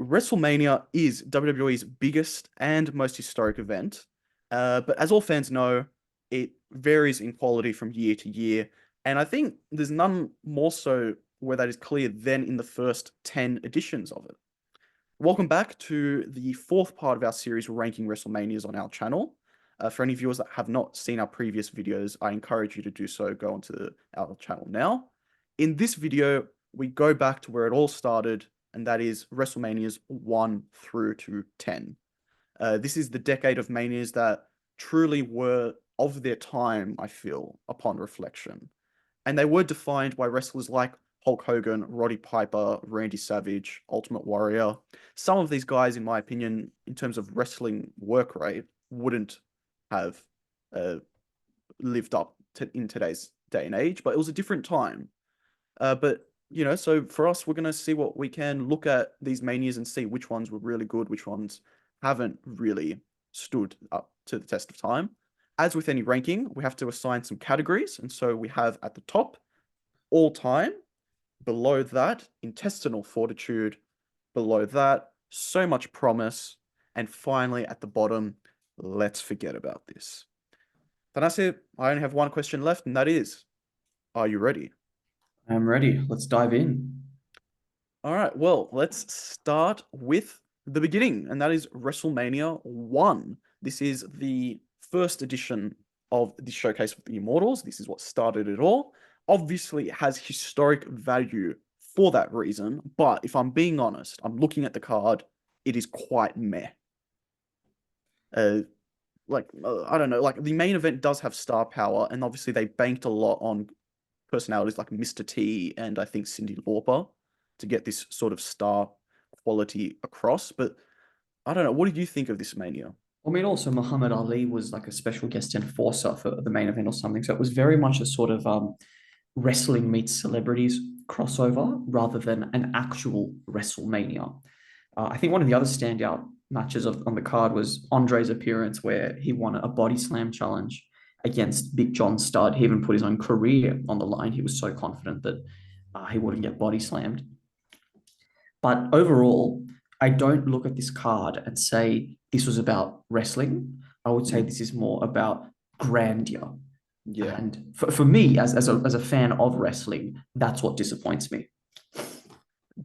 WrestleMania is WWE's biggest and most historic event, but as all fans know, it varies in quality from year to year, and I think there's none more so where that is clear than in the first 10 editions of it. Welcome back to the fourth part of our series ranking WrestleManias on our channel. For any viewers that have not seen our previous videos, I encourage you to do so. Go onto our channel now. In this video, we go back to where it all started, and that is WrestleManias 1 through to 10. This is the decade of Manias that truly were of their time, I feel, upon reflection. And they were defined by wrestlers like Hulk Hogan, Roddy Piper, Randy Savage, Ultimate Warrior. Some of these guys, in my opinion, in terms of wrestling work rate, wouldn't have uh, lived up to in today's day and age, but it was a different time. But so for us, we're gonna see what we can look at these manias and see which ones were really good, which ones haven't really stood up to the test of time. As with any ranking, we have to assign some categories, and so we have at the top all time, below that intestinal fortitude, below that so much promise, and finally at the bottom, let's forget about this. That's it. I only have one question left, and that is, are you ready? I'm ready. Let's dive in. All right, well, let's start with the beginning, and that is WrestleMania 1. This is the first edition of the showcase of the Immortals. This is what started it all. Obviously, it has historic value for that reason, but if I'm being honest, I'm looking at the card, it is quite meh. Uh, I don't know, like the main event does have star power, and obviously they banked a lot on personalities like Mr. T and I think Cyndi Lauper to get this sort of star quality across. But I don't know. What did you think of this Mania? I mean, also Muhammad Ali was like a special guest enforcer for the main event or something. So it was very much a sort of wrestling meets celebrities crossover rather than an actual WrestleMania. I think one of the other standout matches on the card was Andre's appearance where he won a body slam challenge against Big John Studd. He even put his own career on the line. He was so confident that he wouldn't get body slammed. But overall, I don't look at this card and say this was about wrestling. I would say Mm, this is more about grandeur. yeah. And for me, as a fan of wrestling, that's what disappoints me.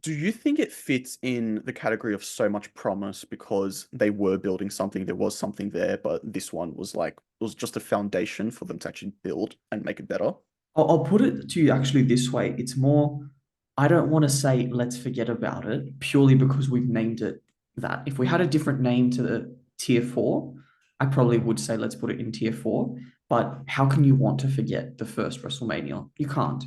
Do you think it fits in the category of so much promise because they were building something, there was something there, but this one was like, it was just a foundation for them to actually build and make it better? I'll put it to you actually this way. It's more, I don't want to say let's forget about it purely because we've named it that. If we had a different name to the tier four, I probably would say let's put it in tier four. But how can you want to forget the first WrestleMania? You can't.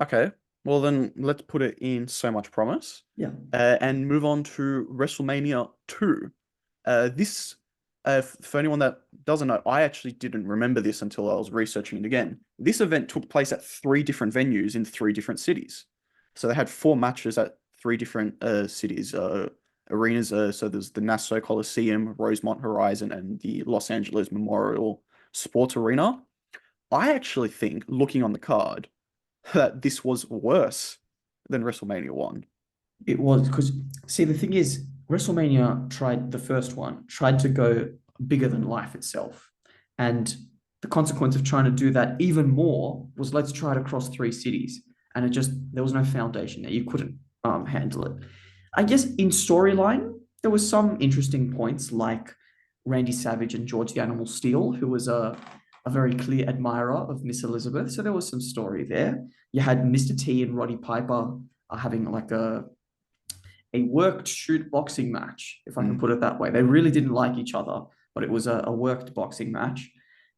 Okay. Well, then let's put it in so much promise Yeah. and move on to WrestleMania 2. This, for anyone that doesn't know, I actually didn't remember this until I was researching it again. This event took place at three different venues in three different cities. So they had four matches at three different cities, arenas. So there's the Nassau Coliseum, Rosemont Horizon, and the Los Angeles Memorial Sports Arena. I actually think, looking on the card, that this was worse than WrestleMania 1. It was because, see, the thing is, WrestleMania tried the first one, tried to go bigger than life itself. And the consequence of trying to do that even more was let's try to cross three cities. And there was no foundation there. You couldn't handle it. I guess in storyline, there was some interesting points like Randy Savage and George the Animal Steel, who was a very clear admirer of Miss Elizabeth. So there was some story there. You had Mr. T and Roddy Piper having like a worked shoot boxing match, if I can Mm. put it that way. They really didn't like each other, but it was a worked boxing match.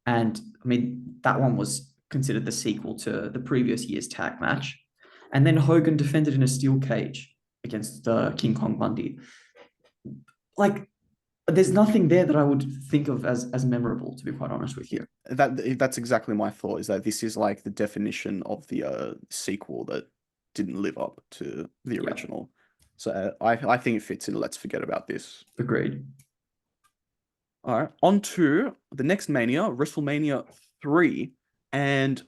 And I mean, that one was considered the sequel to the previous year's tag match. And then Hogan defended in a steel cage against King Kong Bundy. Like, there's nothing there that I would think of as memorable, to be quite honest with Yeah, you. that's exactly my thought. Is that this is like the definition of the sequel that didn't live up to the Yeah, original. So I think it fits in. Let's forget about this. agreed. All right, on to the next Mania, WrestleMania 3, and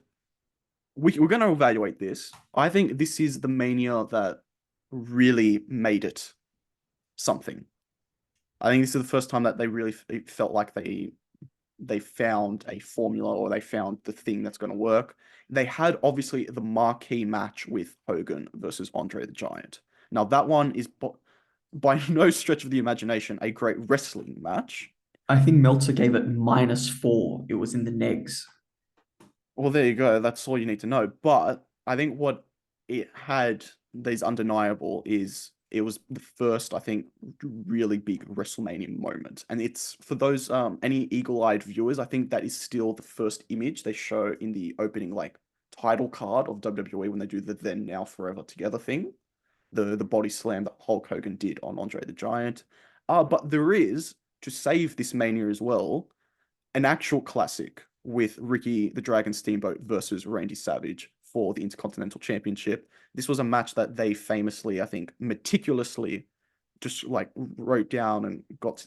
we're going to evaluate this. I think this is the Mania that really made it. something. I think this is the first time that they really it felt like they found a formula or they found the thing that's going to work. They had obviously the marquee match with Hogan versus Andre the Giant. Now that one is by no stretch of the imagination a great wrestling match. I think Meltzer gave it -4. It was in the negs. Well, there you go. That's all you need to know. But I think what it had that is undeniable is it was the first, I think, really big WrestleMania moment. And it's for those any eagle-eyed viewers, I think that is still the first image they show in the opening like title card of WWE when they do the then now forever together thing. The body slam that Hulk Hogan did on Andre the Giant. But there is, to save this mania as well, an actual classic with Ricky the Dragon Steamboat versus Randy Savage for the Intercontinental Championship. This was a match that they famously, I think, meticulously just like wrote down and got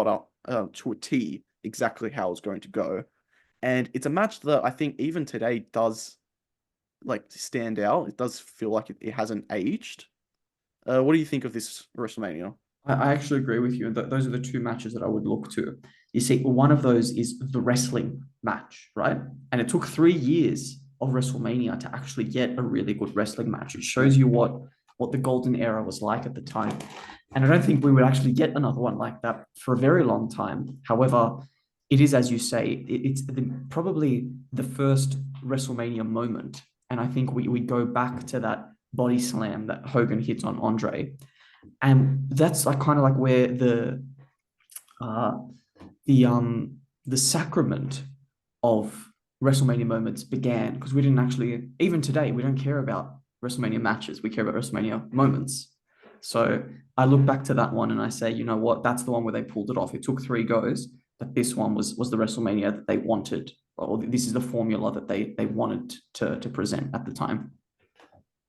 up to a T exactly how it was going to go. And it's a match that I think even today does like stand out. It does feel like it hasn't aged. What do you think of this WrestleMania? I actually agree with you. Those are the two matches that I would look to. You see, one of those is the wrestling match, right? And it took 3 years of WrestleMania to actually get a really good wrestling match. It Yeah. shows you what the golden era was like at the time. And I don't think we would actually get another one like that for a very long time. However, it is, as you say, it's probably the first WrestleMania moment. And I think we go back to that body slam that Hogan hits on Andre, and that's like kind of like where uh the um the sacrament of WrestleMania moments began, because we didn't actually, even today we don't care about WrestleMania matches, we care about WrestleMania moments. So I look back to that one and I say, you know what, that's the one where they pulled it off. It took 3 goes, but this one was the WrestleMania that they wanted, or this is the formula that they wanted to present at the time.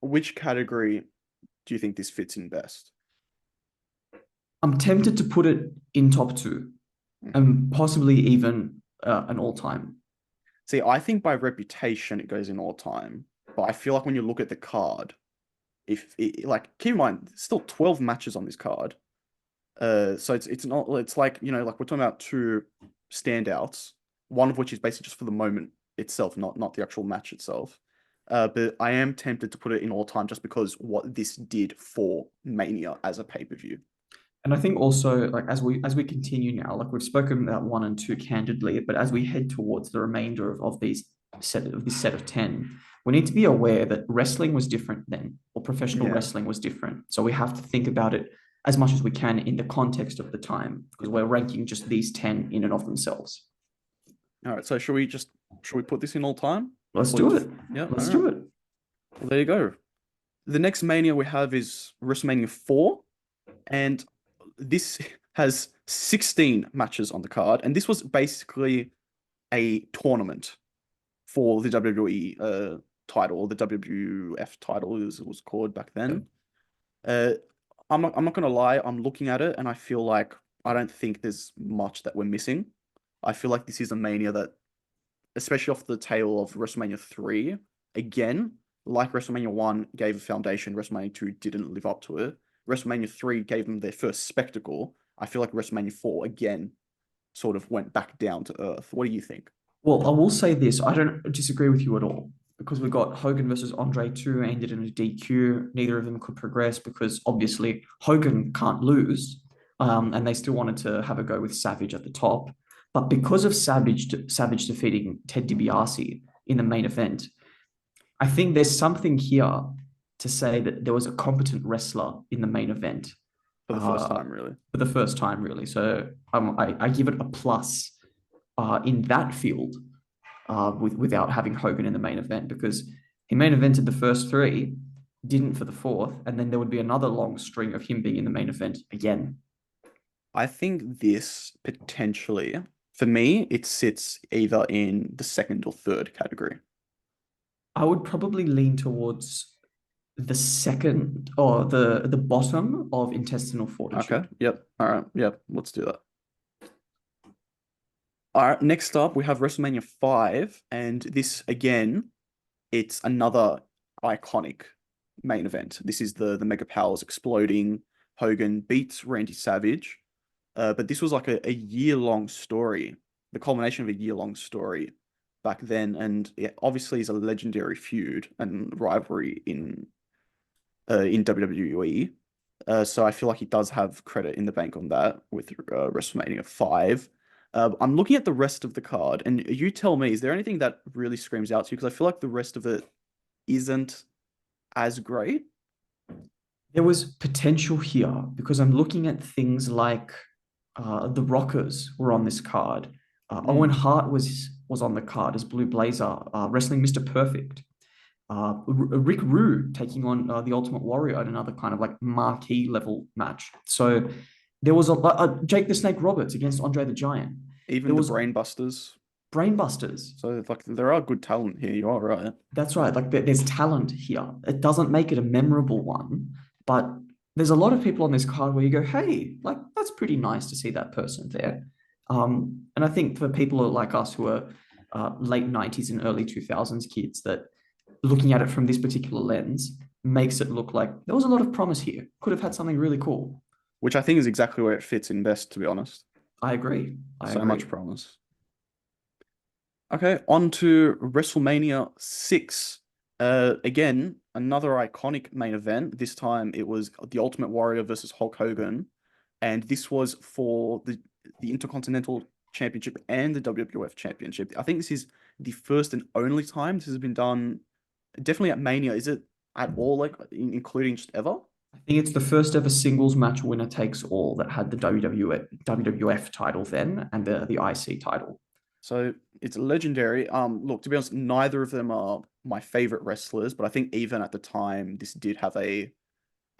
Which category do you think this fits in best? I'm tempted to put it in top two, Mhm. and possibly even an all-time. See, I think by reputation it goes in all time, but I feel like when you look at the card, if it, like keep in mind, there's still 12 matches on this card. So it's not it's like like we're talking about two standouts, one of which is basically just for the moment itself, not the actual match itself. But I am tempted to put it in all time just because what this did for Mania as a pay-per-view. And I think also, like, as we continue now, like we've spoken about one and two candidly, but as we head towards the remainder of this set of 10, we need to be aware that wrestling was different then, or professional Yeah. wrestling was different. So we have to think about it as much as we can in the context of the time, because we're ranking just these 10 in and of themselves. All right. So should we put this in all time? Let's Or do it. yeah. All Let's right. do it. Well, there you go. The next Mania we have is WrestleMania 4, and this has 16 matches on the card, and this was basically a tournament for the WWE title, or the WWF title as it was called back Yeah. then. Uh, I'm not gonna lie, I'm looking at it and I feel like I don't think there's much that we're missing. I feel like this is a Mania that, especially off the tail of WrestleMania 3, again, like WrestleMania 1 gave a foundation, WrestleMania 2 didn't live up to it. WrestleMania 3 gave them their first spectacle. I feel like WrestleMania 4, again, sort of went back down to earth. What do you think? Well, I will say this. I don't disagree with you at all, because we got Hogan versus Andre 2 ended in a DQ. Neither of them could progress because obviously Hogan can't lose. And they still wanted to have a go with Savage at the top. But because of Savage defeating Ted DiBiase in the main event, I think there's something here to say that there was a competent wrestler in the main event For the first uh, time, really. for the first time, really. So I give it a plus in that field, without having Hogan in the main event, because he main evented the first three, didn't for the fourth, and then there would be another long string of him being in the main event again. I think this potentially, for me, it sits either in the second or third category. I would probably lean towards the second, or the bottom of intestinal Okay. fortitude. Yep. All right. Yep. Let's do that. All right. Next up, we have WrestleMania 5. And this, again, it's another iconic main event. This is the Mega Powers exploding. Hogan beats Randy Savage. But this was like a year-long story, the culmination of a year-long story back then, and it obviously is a legendary feud and rivalry in WWE. So I feel like he does have credit in the bank on that with WrestleMania 5. I'm looking at the rest of the card, and you tell me, is there anything that really screams out to you? Because I feel like the rest of it isn't as great. There was potential here because I'm looking at things like the Rockers were on this card. Owen Mm. Hart was on the card as Blue Blazer, wrestling Mr. Perfect. Rick Rude taking on the Ultimate Warrior in another kind of like marquee level match. So there was Jake the Snake Roberts against Andre the Giant. Even There the was Brainbusters. Brainbusters. So like there are good talent here. You are right. That's right. Like there's talent here. It doesn't make it a memorable one, but there's a lot of people on this card where you go, hey, like that's pretty nice to see that person there. And I think for people like us who are late 90s and early 2000s kids, that looking at it from this particular lens makes it look like there was a lot of promise here. Could have had something really cool. Which I think is exactly where it fits in best, to be honest. I agree. I So agree. much promise. Okay, on to WrestleMania 6. Again, another iconic main event. This time it was the Ultimate Warrior versus Hulk Hogan. And this was for the Intercontinental Championship and the WWF Championship. I think this is the first and only time this has been done. Definitely at Mania. Is it at all, like, including just ever? I think it's the first ever singles match winner takes all that had the WWF title then and the IC title. So it's legendary. Look, to be honest, neither of them are my favorite wrestlers, but I think even at the time, this did have a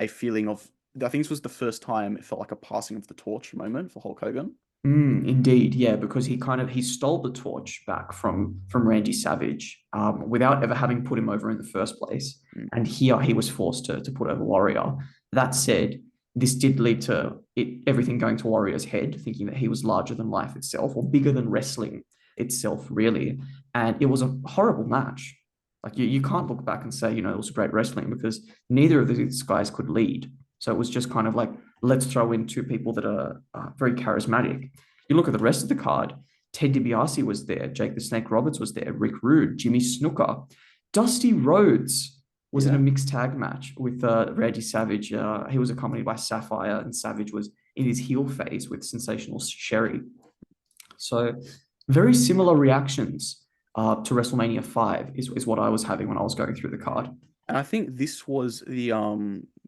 feeling of. I think this was the first time it felt like a passing of the torch moment for Hulk Hogan. Indeed, yeah, because he stole the torch back from Randy Savage without ever having put him over in the first place, Mm. and here he was forced to put over Warrior. That said, this did lead to everything going to Warrior's head, thinking that he was larger than life itself or bigger than wrestling itself, really. And it was a horrible match. Like you can't look back and say, it was great wrestling because neither of these guys could lead. So it was just kind of like, let's throw in two people that are very charismatic. You look at the rest of the card, Ted DiBiase was there, Jake the Snake Roberts was there, Rick Rude, Jimmy Snuka. Dusty Rhodes was in a Yeah. mixed tag match with Randy Savage. He was accompanied by Sapphire, and Savage was in his heel phase with Sensational Sherry. So very similar reactions to WrestleMania 5 is what I was having when I was going through the card. And I think this was the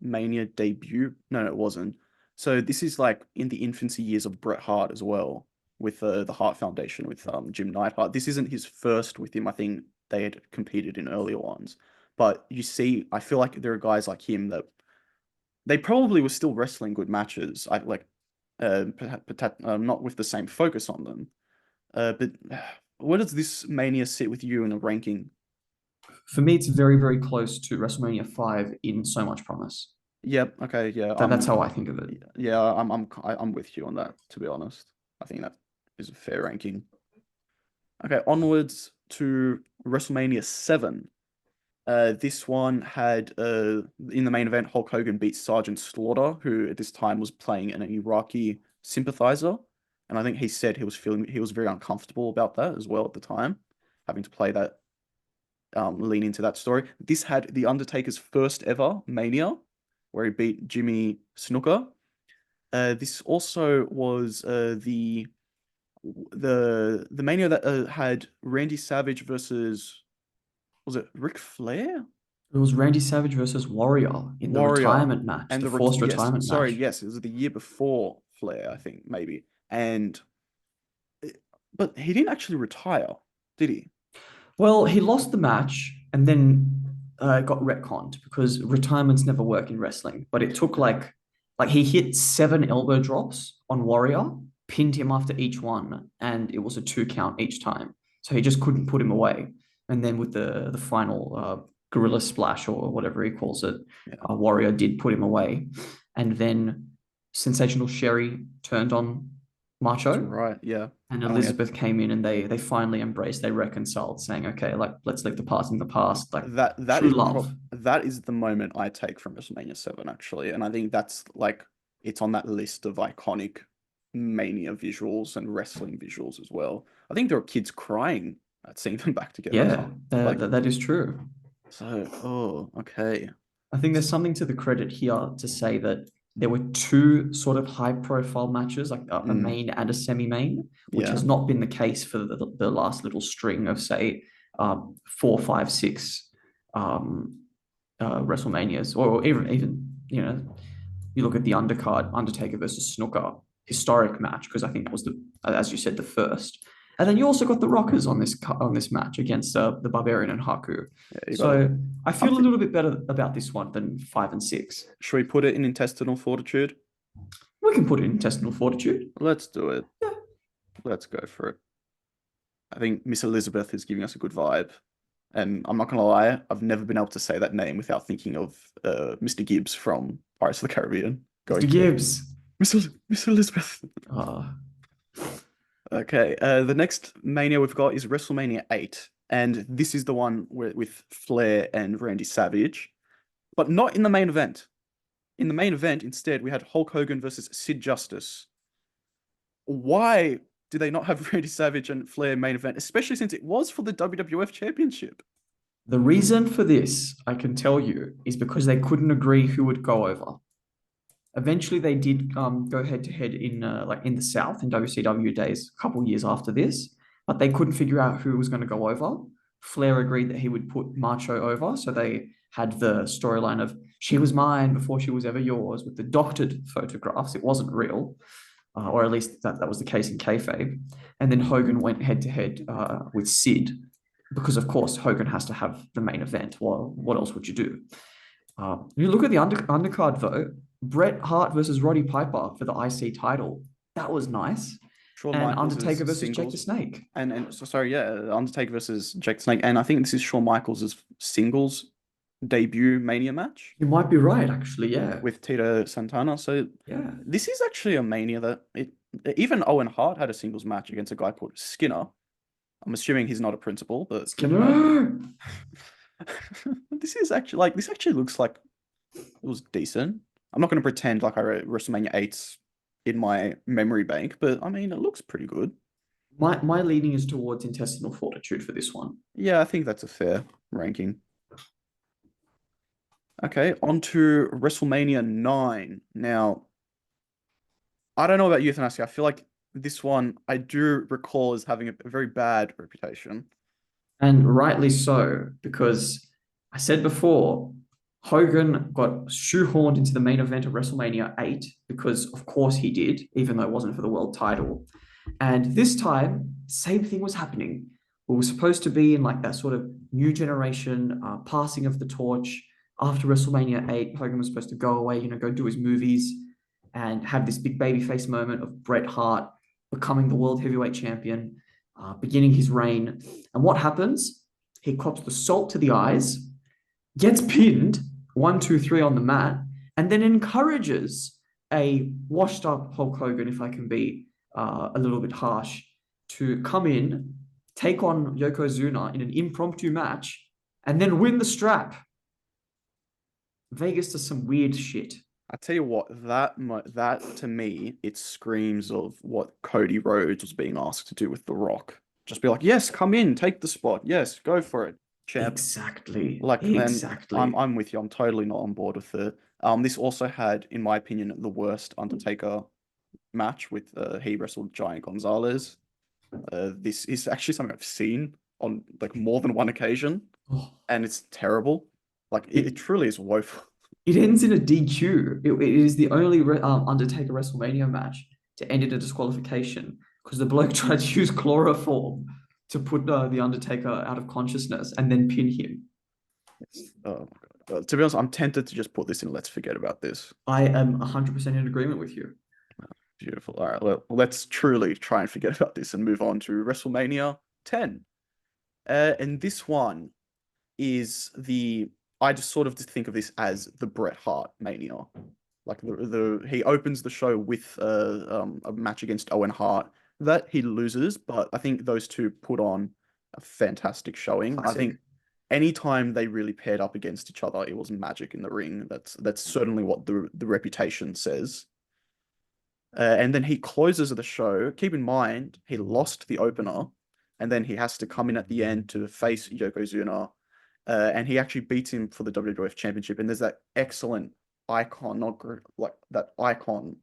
Mania debut. No, it wasn't. So this is like in the infancy years of Bret Hart as well, with the Hart Foundation with Jim Neidhart. This isn't his first with him. I think they had competed in earlier ones. But you see, I feel like there are guys like him that they probably were still wrestling good matches. I like not with the same focus on them. But where does this Mania sit with you in a ranking? For me, it's very, very close to WrestleMania 5 in so much promise. Yep. Okay. Yeah. That's how I think of it. Yeah. I'm with you on that. To be honest, I think that is a fair ranking. Okay. Onwards to WrestleMania 7. This one had in the main event, Hulk Hogan beat Sergeant Slaughter, who at this time was playing an Iraqi sympathizer, and I think he said he was very uncomfortable about that as well at the time, having to play that lean into that story. This had The Undertaker's first ever Mania, where he beat Jimmy Snuka. This also was the Mania that had Randy Savage versus was it Ric Flair? It was Randy Savage versus Warrior in the Warrior retirement match, and the forced yes, retirement sorry, match. yes, it was the year before Flair, I think maybe, and but he didn't actually retire, did he? Well, he lost the match and then got retconned because retirements never work in wrestling. But it took like he hit 7 elbow drops on Warrior, pinned him after each one, and it was a 2 count each time. So he just couldn't put him away. And then with the final gorilla splash or whatever he calls it, Yeah, Warrior did put him away. And then Sensational Sherry turned on that's Macho, right. Yeah, and I only had Elizabeth came in and they finally embraced, they reconciled, saying, okay, like let's leave the past in the past. Like that true love. that is the moment I take from WrestleMania 7 actually, and I think that's like it's on that list of iconic Mania visuals and wrestling visuals as well. I think there are kids crying at seeing them back together. Yeah, Like, that is true. so, oh, okay. I think there's something to the credit here to say that there were two sort of high profile matches, like a Mm, main and a semi main, which yeah, has not been the case for the last little string of, say, four, five, six WrestleManias, or even, you look at the undercard, Undertaker versus Snooker, historic match, because I think that was as you said, the first. And then you also got the Rockers on this match against the Barbarian and Haku. yeah, you got it. So I I'm feel a think, little bit better about this one than five and six. should we put it in intestinal fortitude? We can put it in intestinal fortitude. Let's do it. Yeah. Let's go for it. I think Miss Elizabeth is giving us a good vibe. And I'm not gonna lie, I've never been able to say that name without thinking of Mr. Gibbs from Pirates of the Caribbean Mr. going to Gibbs. Miss Elizabeth. Uh, Okay, the next Mania we've got is WrestleMania 8, and this is the one with Flair and Randy Savage, but not in the main event. In the main event, instead, we had Hulk Hogan versus Sid Justice. Why do they not have Randy Savage and Flair main event, especially since it was for the WWF Championship? the reason for this, I can tell you, is because they couldn't agree who would go over. Eventually, they did go head to head in like in the South in WCW days, a couple years after this, but they couldn't figure out who was going to go over. Flair agreed that he would put Macho over, so they had the storyline of "She was mine before she was ever yours" with the doctored photographs. It wasn't real, or at least that was the case in kayfabe. And then Hogan went head to head with Sid, because of course Hogan has to have the main event. Well, what else would you do? You look at the undercard though. Bret Hart versus Roddy Piper for the IC title. That was nice. Shawn And Michaels Undertaker is versus Jake the singles, Snake. and so sorry, yeah, Undertaker versus Jake the Snake, and I think this is Shawn Michaels' singles debut Mania match You might be right, actually. Yeah. with Tito Santana. So Yeah. this is actually a Mania that even Owen Hart had a singles match against a guy called Skinner. I'm assuming he's not a principal, but you know, Skinner. this actually looks like it was decent. I'm not going to pretend like I wrote WrestleMania 8 in my memory bank, but I mean, it looks pretty good. My leaning is towards intestinal fortitude for this one. Yeah, I think that's a fair ranking. Okay, on to WrestleMania 9. Now, I don't know about euthanasia. I feel like this one I do recall as having a very bad reputation. And rightly so, because I said before, Hogan got shoehorned into the main event of WrestleMania 8 because, of course, he did, even though it wasn't for the world title. And this time, same thing was happening. We were supposed to be in like that sort of new generation passing of the torch. After WrestleMania 8, Hogan was supposed to go away, go do his movies and have this big babyface moment of Bret Hart becoming the world heavyweight champion, beginning his reign. And what happens? He cops the salt to the eyes, gets pinned 1, 2, 3 on the mat, and then encourages a washed up Hulk Hogan, if I can be a little bit harsh, to come in, take on Yokozuna in an impromptu match, and then win the strap. Vegas does some weird shit. I tell you what, that to me, it screams of what Cody Rhodes was being asked to do with The Rock. Just be like, yes, come in, take the spot. Yes, go for it, champ. Exactly. Like then Exactly. I'm with you. I'm totally not on board with it. This also had, in my opinion, the worst Undertaker match with he wrestled Giant Gonzalez. This is actually something I've seen on like more than one occasion, Oh, and it's terrible. Like it it, truly is woeful. it ends in a DQ. It is the only Undertaker WrestleMania match to end in a disqualification because the bloke tried to use chloroform to put the Undertaker out of consciousness and then pin him. Oh my God. To be honest, I'm tempted to just put this in. Let's forget about this. I am 100% in agreement with you. Beautiful. All right, let's truly try and forget about this and move on to WrestleMania 10. And this one is I just sort of think of this as the Bret Hart Mania. Like the he opens the show with a match against Owen Hart that he loses, but I think those two put on a fantastic showing. I Classic. think anytime they really paired up against each other, it was magic in the ring. That's certainly what the reputation says. And then he closes the show. Keep in mind, he lost the opener, and then he has to come in at the end to face Yokozuna. And he actually beats him for the WWF Championship. And there's that excellent icon, not like that icon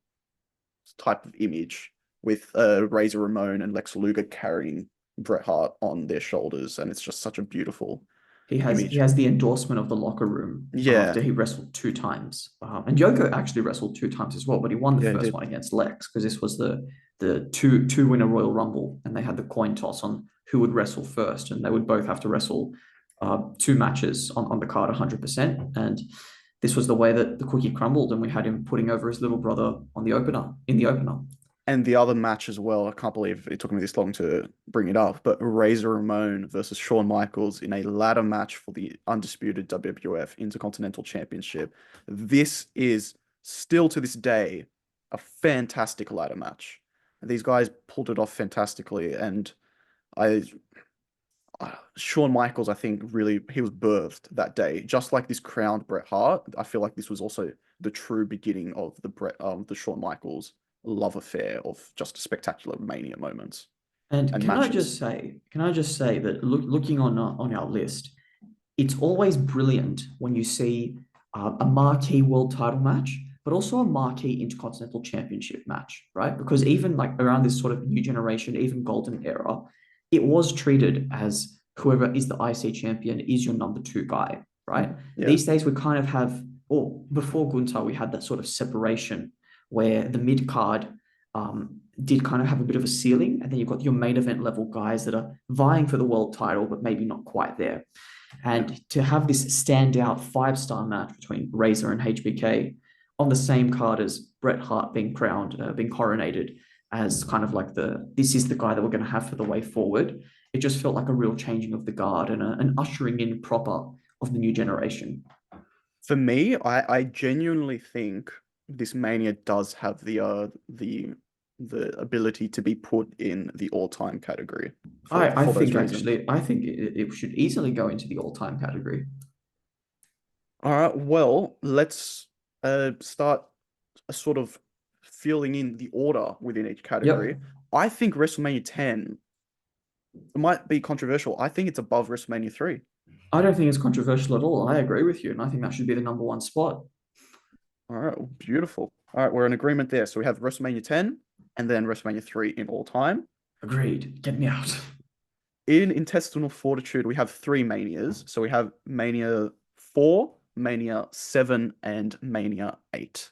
type of image with Razor Ramon and Lex Luger carrying Bret Hart on their shoulders, and it's just such a beautiful He image. has the endorsement of the locker room Yeah, after he wrestled two times, and Yoko actually wrestled two times as well, but he won the yeah, it first did. one against Lex because this was the two winner Royal Rumble, and they had the coin toss on who would wrestle first, and they would both have to wrestle two matches on the card 100%, and this was the way that the cookie crumbled, and we had him putting over his little brother on the opener in the opener. And the other match as well, I can't believe it took me this long to bring it up, but Razor Ramon versus Shawn Michaels in a ladder match for the undisputed WWF Intercontinental Championship. This is still to this day a fantastic ladder match. These guys pulled it off fantastically, and I Shawn Michaels, I think, really he was birthed that day, just like this crowned Bret Hart. I feel like this was also the true beginning of the Shawn Michaels love affair of just spectacular Mania moments And and matches. can I just say that looking on our list, it's always brilliant when you see a marquee world title match, but also a marquee intercontinental championship match, right? Because even like around this sort of new generation, even golden era, it was treated as whoever is the IC champion is your number two guy, right? Yeah. These days we kind of have, or before Gunther, we had that sort of separation where the mid card did kind of have a bit of a ceiling, and then you've got your main event level guys that are vying for the world title, but maybe not quite there. Yeah. And to have this standout five-star match between Razor and HBK on the same card as Bret Hart being crowned, being coronated as kind of like this is the guy that we're going to have for the way forward. It just felt like a real changing of the guard and an ushering in proper of the new generation. For me, I genuinely think this Mania does have the ability to be put in the all-time category I for those think reasons. actually, I think it should easily go into the all-time category. All right, well, let's start sort of filling in the order within each category. Yep. I think WrestleMania 10 might be controversial. I think it's above WrestleMania 3. I don't think it's controversial at all. I agree with you, and I think that should be the number one spot. All right, well, beautiful. All right, we're in agreement there. So we have WrestleMania 10 and then WrestleMania 3 in all time. Agreed. Get me out. In intestinal fortitude, we have three manias. So we have Mania 4, Mania 7, and Mania 8.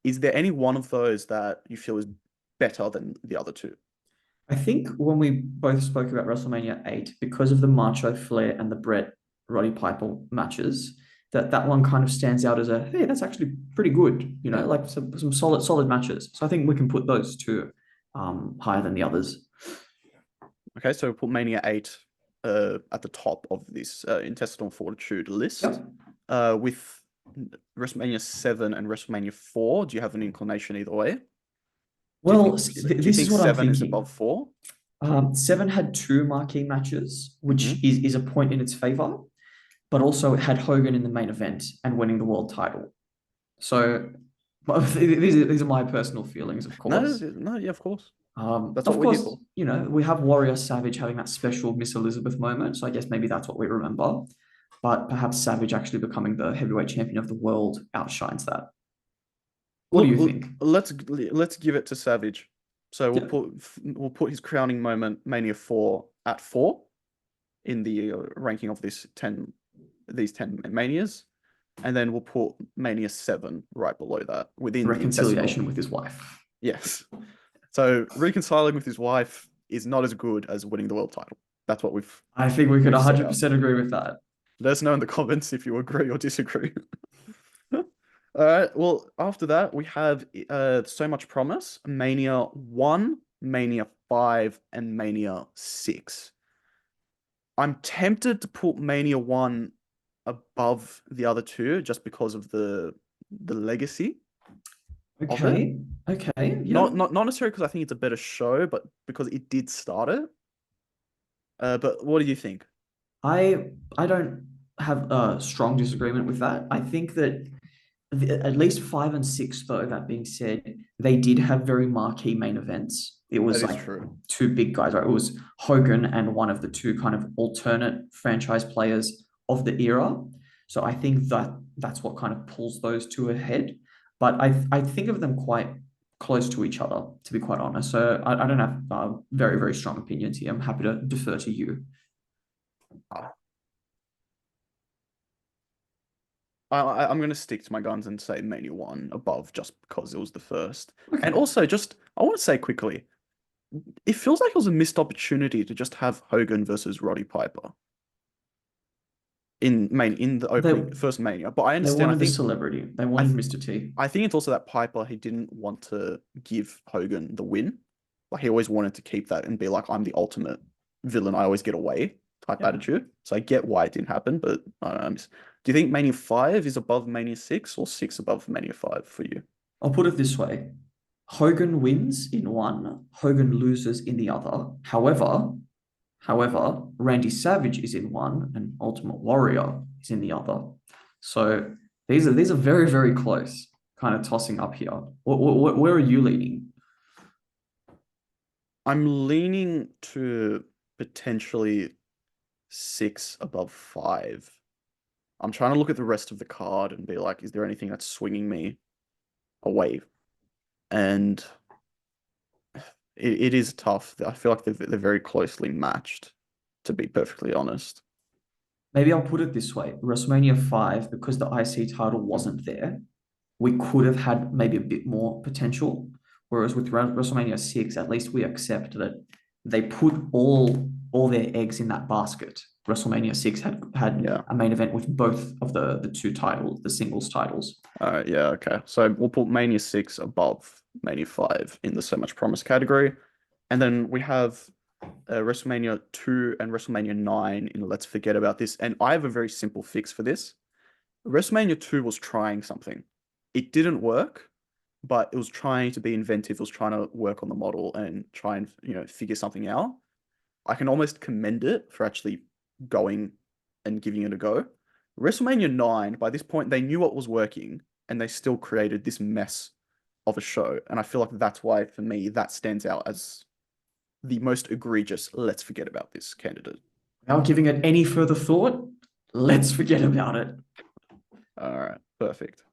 Is there any one of those that you feel is better than the other two? I think when we both spoke about WrestleMania 8, because of the Macho Flair and the Bret Roddy Piper matches, that one kind of stands out as a hey, that's actually pretty good, Yeah. like some solid matches. So I think we can put those two higher than the others. Okay, so we'll put Mania 8 at the top of this intestinal fortitude list. Yep. With WrestleMania 7 and WrestleMania 4, do you have an inclination either way? Well, Do you this is think what I'm 7 is thinking. above 4? Seven had two marquee matches, which Hmm. is a point in its favor, but also it had Hogan in the main event and winning the world title. So these are my personal feelings, of No, course. no, yeah, of course. That's what Of we're here course, for. we have Warrior Savage having that special Miss Elizabeth moment. So I guess maybe that's what we remember. But perhaps Savage actually becoming the heavyweight champion of the world outshines that. What do Look, you think? let's give it to Savage. So Yep. we'll put his crowning moment, Mania 4, at 4 in the ranking of these 10 manias, and then we'll put Mania 7 right below that within the intestinal. Reconciliation with his wife. Yes. So reconciling with his wife is not as good as winning the world title. That's what I think we could we've set out. 100% agree with that. Let us know in the comments if you agree or disagree. All right. Well, after that, we have So Much Promise, Mania 1, Mania 5, and Mania 6. I'm tempted to put Mania 1 above the other two just because of the legacy of it. Okay. Okay. Not Yep. not necessarily because I think it's a better show, but because it did start it. But what do you think? I don't have a strong disagreement with that. I think that At least 5 and 6, though, that being said, they did have very marquee main events. It That was is like true. two big guys, right? It was Hogan and one of the two kind of alternate franchise players of the era. So I think that's what kind of pulls those two ahead. But I think of them quite close to each other, to be quite honest. So I don't have very, very strong opinions here. I'm happy to defer to you. Ah, I'm going to stick to my guns and say Mania 1 above just because it was the first. And Okay. also, just, I want to say quickly, it feels like it was a missed opportunity to just have Hogan versus Roddy Piper in the They opening first Mania. But I they understand. wanted a celebrity. They I wanted th Mr. T. I think it's also that Piper he didn't want to give Hogan the win. Like he always wanted to keep that and be like, I'm the ultimate villain. I always get away type Yeah. attitude. So I get why it didn't happen, but I don't know. Do you think Mania 5 is above Mania 6 or 6 above Mania 5 for you? I'll put it this way. Hogan wins in one, Hogan loses in the other. However, Randy Savage is in one and Ultimate Warrior is in the other. So these are very, very close, kind of tossing up here. Where are you leaning? I'm leaning to potentially 6 above 5. I'm trying to look at the rest of the card and be like, is there anything that's swinging me away? And it is tough. I feel like they're very closely matched, to be perfectly honest. Maybe I'll put it this way. WrestleMania 5, because the IC title wasn't there, we could have had maybe a bit more potential. Whereas with WrestleMania 6, at least we accept that they put all their eggs in that basket. WrestleMania 6 had Yeah. a main event with both of the two titles, the singles titles. All right. Yeah. Okay. So we'll put Mania 6 above Mania 5 in the So Much Promise category. And then we have WrestleMania 2 and WrestleMania 9 in Let's Forget About This. And I have a very simple fix for this. WrestleMania 2 was trying something. It didn't work, but it was trying to be inventive. It was trying to work on the model and try and, figure something out. I can almost commend it for actually going and giving it a go. WrestleMania 9, by this point, they knew what was working and they still created this mess of a show. And I feel like that's why, for me, that stands out as the most egregious, let's forget about this candidate. Without giving it any further thought, let's forget about it. All right, perfect.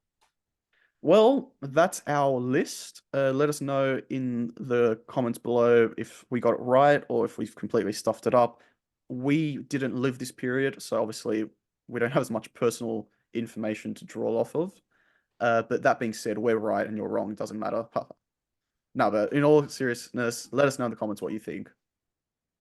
Well, that's our list. Let us know in the comments below if we got it right or if we've completely stuffed it up. We didn't live this period, so obviously we don't have as much personal information to draw off of. But that being said, we're right and you're wrong. It doesn't matter. No, but in all seriousness, let us know in the comments what you think.